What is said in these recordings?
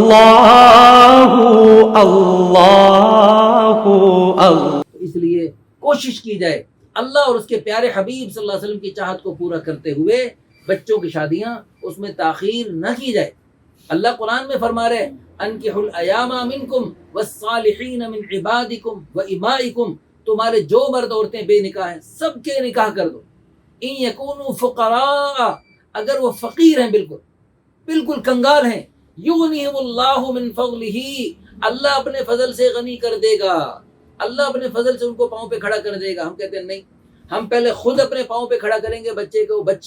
اللہ اللہ اللہ۔ اس لیے کوشش کی جائے اللہ اور اس کے پیارے حبیب صلی اللہ علیہ وسلم کی چاہت کو پورا کرتے ہوئے بچوں کی شادیاں اس میں تاخیر نہ کی جائے۔ اللہ قرآن میں فرما رہے انکحوا الایام منکم والصالحین من عبادکم وامائکم، تمہارے جو مرد عورتیں بے نکاح ہیں سب کے نکاح کر دو۔ ان یکونوا فقراء، اگر وہ فقیر ہیں، بالکل کنگال ہیں، یغنیہم اللہ من فضلہ، اللہ اپنے فضل سے غنی کر دے گا، اللہ اپنے فضل سے ان کو پاؤں پہ کھڑا کر دے گا۔ ہم کہتے ہیں نہیں، ہم پہلے خود اپنے پاؤں پہ کھڑا کریں گے، بچی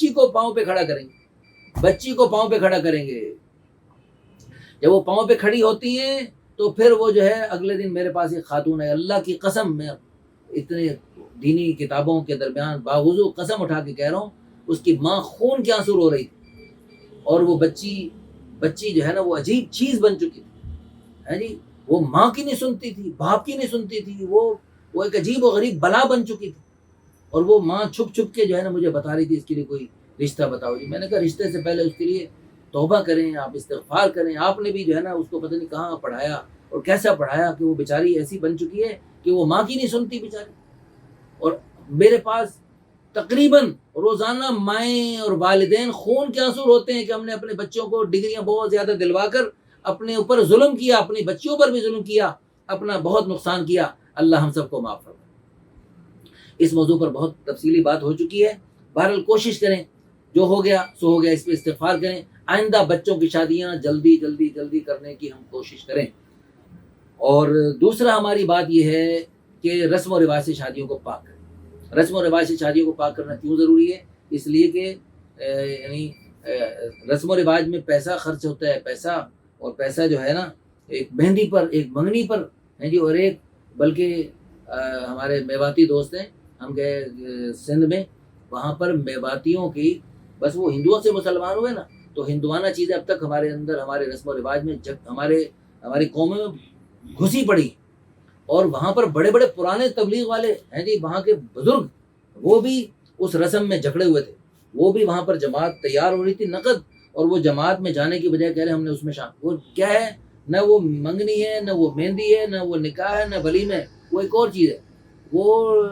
کو پاؤں پہ کھڑا کریں گے، بچی کو پاؤں پہ کھڑا کریں گے۔ جب وہ پاؤں پہ کھڑی ہوتی ہیں تو پھر وہ جو ہے اگلے دن میرے پاس ایک خاتون ہے، اللہ کی قسم، میں اتنے دینی کتابوں کے درمیان باوضو قسم اٹھا کے کہہ رہا ہوں، اس کی ماں خون کے آنسو رو رہی تھی، اور وہ بچی جو ہے نا وہ عجیب چیز بن چکی تھی، ہے جی، وہ ماں کی نہیں سنتی تھی، باپ کی نہیں سنتی تھی، وہ ایک عجیب و غریب بلا بن چکی تھی، اور وہ ماں چھپ چھپ کے جو ہے نا مجھے بتا رہی تھی اس کے لیے کوئی رشتہ بتاؤ جی۔ میں نے کہا رشتے سے پہلے اس کے لیے توبہ کریں، آپ استغفار کریں، آپ نے بھی جو ہے نا اس کو پتہ نہیں کہاں پڑھایا اور کیسا پڑھایا کہ وہ بیچاری ایسی بن چکی ہے کہ وہ ماں کی نہیں سنتی بیچاری۔ اور میرے پاس تقریباً روزانہ مائیں اور والدین خون کے آنسو روتے ہیں کہ ہم نے اپنے بچوں کو ڈگریاں بہت زیادہ دلوا کر اپنے اوپر ظلم کیا، اپنی بچیوں پر بھی ظلم کیا، اپنا بہت نقصان کیا۔ اللہ ہم سب کو معاف فرمائے۔ اس موضوع پر بہت تفصیلی بات ہو چکی ہے، بہرحال کوشش کریں، جو ہو گیا سو ہو گیا، اس پہ استغفار کریں، آئندہ بچوں کی شادیاں جلدی کرنے کی ہم کوشش کریں۔ اور دوسرا ہماری بات یہ ہے کہ رسم و رواج سے شادیوں کو پاک کریں۔ رسم و رواج سے شادیوں کو پاک کرنا کیوں ضروری ہے؟ اس لیے کہ یعنی رسم و رواج میں پیسہ خرچ ہوتا ہے، اور پیسہ جو ہے نا ایک مہندی پر، ایک منگنی پر ہے جی، اور ایک بلکہ ہمارے میواتی دوست ہیں، ہم گئے سندھ میں، وہاں پر میواتیوں کی، بس وہ ہندوؤں سے مسلمان ہوئے نا تو ہندوانہ چیزیں اب تک ہمارے اندر، ہمارے رسم و رواج میں ہماری قوموں میں گھسی پڑی، اور وہاں پر بڑے بڑے پرانے تبلیغ والے ہیں جی، وہاں کے بزرگ، وہ بھی اس رسم میں جکڑے ہوئے تھے، وہ بھی وہاں پر جماعت تیار ہو رہی تھی نقد، اور وہ جماعت میں جانے کی بجائے کہہ رہے ہم نے اس میں شامل، وہ کیا ہے، نہ وہ منگنی ہے، نہ وہ مہندی ہے، نہ وہ نکاح ہے، نہ ولیم ہے، وہ ایک اور چیز ہے، وہ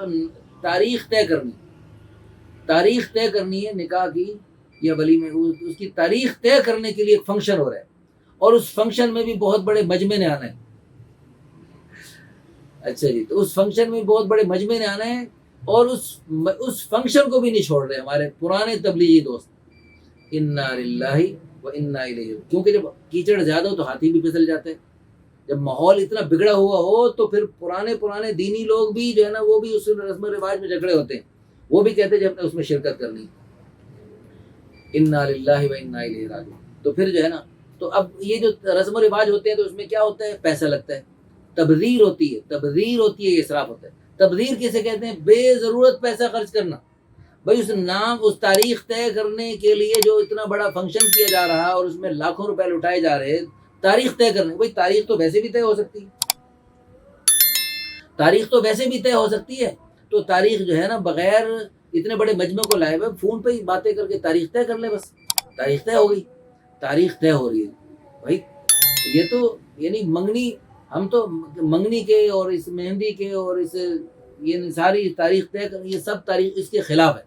تاریخ طے کرنی ہے نکاح کی یا ولیمے، اس کی تاریخ طے کرنے کے لیے ایک فنکشن ہو رہا ہے، اور اس فنکشن میں بھی بہت بڑے مجمع نے آنا ہے۔ اچھا جی، تو اس فنکشن میں بہت بڑے مجمع نے آنا ہے، اور اس فنکشن کو بھی نہیں چھوڑ رہے ہمارے پرانے تبلیغی دوست۔ انا للہ و انا الیہ، کیونکہ جب کیچڑ زیادہ ہو تو ہاتھی بھی پھسل جاتے ہیں، جب ماحول اتنا بگڑا ہوا ہو تو پھر پرانے دینی لوگ بھی جو ہے نا وہ بھی اس رسم و رواج میں جکڑے ہوتے ہیں، وہ بھی کہتے ہیں جب ہم نے اس میں شرکت کرنی، انا للہ و انا الیہ راجعون۔ تو پھر جو ہے نا، تو اب یہ جو رسم و رواج ہوتے ہیں تو اس میں کیا ہوتا ہے، پیسہ لگتا ہے، تبذیر ہوتی ہے، یہ اسراف ہوتا ہے۔ تبذیر کسے کہتے ہیں؟ بے ضرورت پیسہ خرچ کرنا۔ بھائی اس تاریخ طے کرنے کے لیے جو اتنا بڑا فنکشن کیا جا رہا اور اس میں لاکھوں روپے لٹائے جا رہے، تاریخ طے کرنے، بھائی تاریخ تو ویسے بھی طے ہو سکتی ہے، تو تاریخ جو ہے نا بغیر اتنے بڑے مجمع کو لائے ہوئے فون پہ ہی باتیں کر کے تاریخ طے کر لے، بس تاریخ طے ہو گئی، تاریخ طے ہو رہی ہے۔ بھائی یہ تو یعنی منگنی، ہم تو منگنی کے اور اس مہندی کے اور اس یہ ساری تاریخ طے کر، یہ سب تاریخ اس کے خلاف ہے۔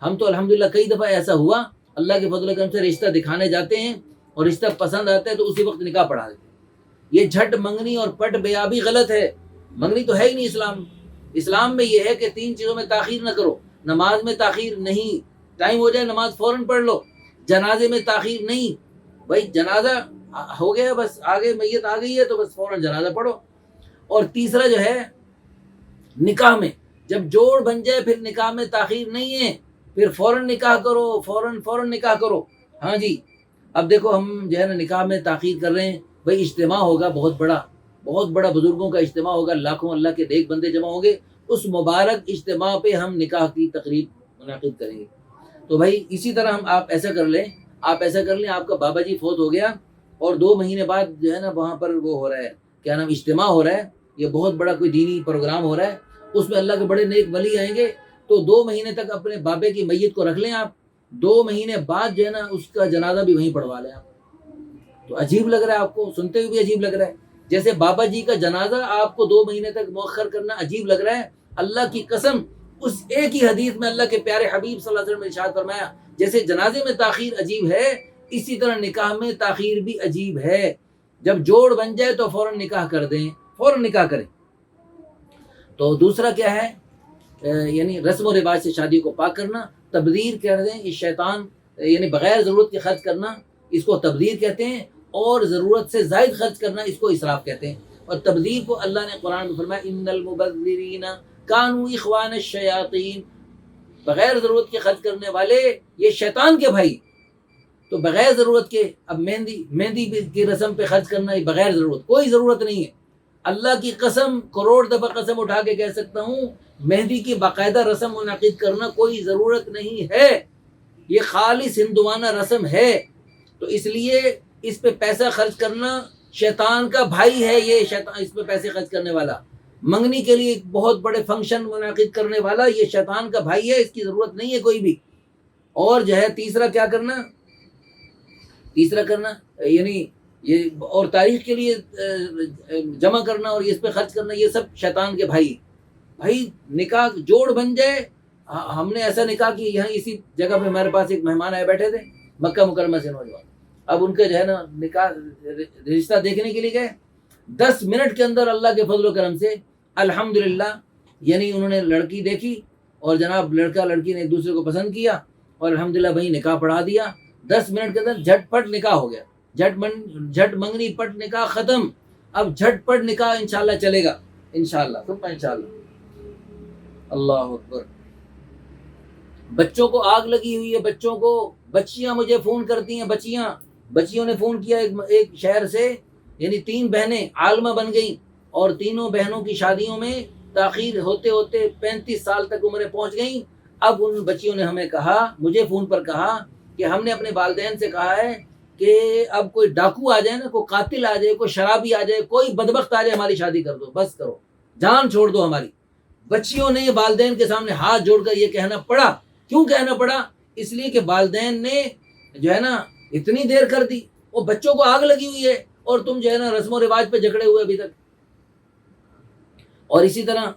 ہم تو الحمدللہ کئی دفعہ ایسا ہوا، اللہ کے فضل و کرم سے رشتہ دکھانے جاتے ہیں اور رشتہ پسند آتا ہے تو اسی وقت نکاح پڑھا دیتے ہیں۔ یہ جھٹ منگنی اور پٹ بیابی غلط ہے، منگنی تو ہے ہی نہیں اسلام میں یہ ہے کہ 3 چیزوں میں تاخیر نہ کرو، نماز میں تاخیر نہیں، ٹائم ہو جائے نماز فوراً پڑھ لو، جنازے میں تاخیر نہیں، بھائی جنازہ ہو گیا بس، آگے میت آ گئی ہے تو بس فوراً جنازہ پڑھو۔ اور تیسرا جو ہے نکاح میں، جب جوڑ بن جائے پھر نکاح میں تاخیر نہیں ہے، پھر فوراً نکاح کرو، فوراً نکاح کرو۔ ہاں جی، اب دیکھو ہم جو ہے نا نکاح میں تاخیر کر رہے ہیں، بھائی اجتماع ہوگا بہت بڑا بزرگوں کا اجتماع ہوگا، لاکھوں اللہ کے نیک بندے جمع ہوں گے، اس مبارک اجتماع پہ ہم نکاح کی تقریب منعقد کریں گے۔ تو بھائی اسی طرح آپ ایسا کر لیں، آپ کا بابا جی فوت ہو گیا اور 2 مہینے بعد جو ہے نا وہاں پر وہ ہو رہا ہے، کیا نام، اجتماع ہو رہا ہے، یہ بہت بڑا کوئی دینی پروگرام ہو رہا ہے، اس میں اللہ کے بڑے نیک ولی آئیں گے، تو 2 مہینے تک اپنے بابے کی میت کو رکھ لیں آپ، 2 مہینے بعد جو ہے نا اس کا جنازہ بھی وہیں پڑھوا لیں آپ، تو عجیب لگ رہا ہے آپ کو، سنتے ہوئے بھی عجیب لگ رہا ہے. جیسے بابا جی کا جنازہ آپ کو 2 مہینے تک مؤخر کرنا عجیب لگ رہا ہے، اللہ کی قسم اس ایک ہی حدیث میں اللہ کے پیارے حبیب صلی اللہ علیہ وسلم نے ارشاد فرمایا جیسے جنازے میں تاخیر عجیب ہے اسی طرح نکاح میں تاخیر بھی عجیب ہے. جب جوڑ بن جائے تو فوراً نکاح کر دیں، فوراً نکاح کریں. تو دوسرا کیا ہے، یعنی رسم و رواج سے شادی کو پاک کرنا. تبذیر کر دیں اس شیطان، یعنی بغیر ضرورت کے خرچ کرنا اس کو تبذیر کہتے ہیں، اور ضرورت سے زائد خرچ کرنا اس کو اسراف کہتے ہیں. اور تبذیر کو اللہ نے قرآن میں فرمایا ان المبذرین کانوا اخوان الشیاطین، بغیر ضرورت کے خرچ کرنے والے یہ شیطان کے بھائی. تو بغیر ضرورت کے اب مہندی کی رسم پہ خرچ کرنا یہ بغیر ضرورت، کوئی ضرورت نہیں ہے. اللہ کی قسم کروڑ دفعہ قسم اٹھا کے کہہ سکتا ہوں مہندی کی باقاعدہ رسم منعقد کرنا کوئی ضرورت نہیں ہے، یہ خالص ہندوانہ رسم ہے. تو اس لیے اس پہ پیسہ خرچ کرنا شیطان کا بھائی ہے. یہ شیطان اس پہ پیسے خرچ کرنے والا، منگنی کے لیے بہت بڑے فنکشن منعقد کرنے والا یہ شیطان کا بھائی ہے، اس کی ضرورت نہیں ہے کوئی بھی. اور جو ہے تیسرا کیا کرنا، تیسرا کرنا یعنی یہ اور تاریخ کے لیے جمع کرنا اور اس پہ خرچ کرنا یہ سب شیطان کے بھائی. بھائی نکاح جوڑ بن جائے. ہم نے ایسا نکاح کی یہاں اسی جگہ پہ ہمارے پاس ایک مہمان آئے بیٹھے تھے مکہ مکرمہ سے نوجوان. اب ان کے جو ہے نا نکاح رشتہ دیکھنے کے لیے گئے. 10 منٹ کے اندر اللہ کے فضل و کرم سے الحمدللہ یعنی انہوں نے لڑکی دیکھی اور جناب لڑکا لڑکی نے ایک دوسرے کو پسند کیا اور الحمدللہ بھائی نکاح پڑھا دیا. 10 منٹ کے اندر جھٹ پٹ نکاح ہو گیا، جھٹ منگنی پٹ نکاح ختم. اب جھٹ پٹ نکاح انشاءاللہ چلے گا، انشاءاللہ ثم انشاءاللہ. اللہ اکبر. بچوں کو آگ لگی ہوئی ہے، بچوں کو، بچیاں مجھے فون کرتی ہیں، بچیوں نے فون کیا ایک شہر سے، یعنی 3 بہنیں عالمہ بن گئیں اور تینوں بہنوں کی شادیوں میں تاخیر ہوتے ہوتے 35 سال تک عمریں پہنچ گئیں. اب ان بچیوں نے ہمیں کہا، مجھے فون پر کہا کہ ہم نے اپنے والدین سے کہا ہے کہ اب کوئی ڈاکو آ جائے نا، کوئی قاتل آ جائے، کوئی شرابی آ جائے، کوئی بدبخت آ جائے، ہماری شادی کر دو، بس کرو، جان چھوڑ دو ہماری. بچیوں نے والدین کے سامنے ہاتھ جوڑ کر یہ کہنا پڑا. کیوں کہنا پڑا؟ اس لیے کہ والدین نے جو ہے نا اتنی دیر کر دی، وہ بچوں کو آگ لگی ہوئی ہے اور تم جو ہے نا رسم و رواج پہ جھگڑے ہوئے ابھی تک. اور اسی طرح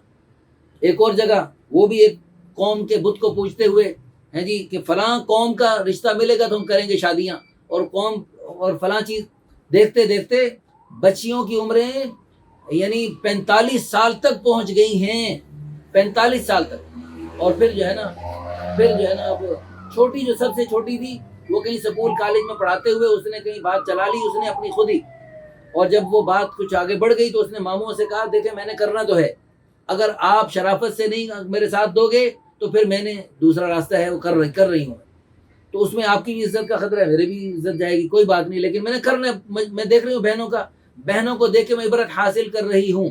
ایک اور جگہ وہ بھی ایک قوم کے بت کو پوجتے ہوئے ہیں جی کہ فلاں قوم کا رشتہ ملے گا تو ہم کریں گے شادیاں، اور قوم اور فلاں چیز. دیکھتے دیکھتے بچیوں کی عمریں یعنی 45 سال تک پہنچ گئی ہیں، 45 سال تک. اور پھر جو ہے نا اب چھوٹی جو سب سے چھوٹی تھی وہ کہیں سکول کالج میں پڑھاتے ہوئے اس نے کہیں بات چلا لی اس نے اپنی خود ہی. اور جب وہ بات کچھ آگے بڑھ گئی تو اس نے ماموں سے کہا دیکھیں میں نے کرنا تو ہے، اگر آپ شرافت سے نہیں میرے ساتھ دو گے تو پھر میں نے دوسرا راستہ ہے وہ کر رہی ہوں. تو اس میں آپ کی بھی عزت کا خطرہ ہے، میرے بھی عزت جائے گی، کوئی بات نہیں، لیکن میں نے کرنا ہے. میں دیکھ رہی ہوں بہنوں کو دیکھ کے میں عبرت حاصل کر رہی ہوں.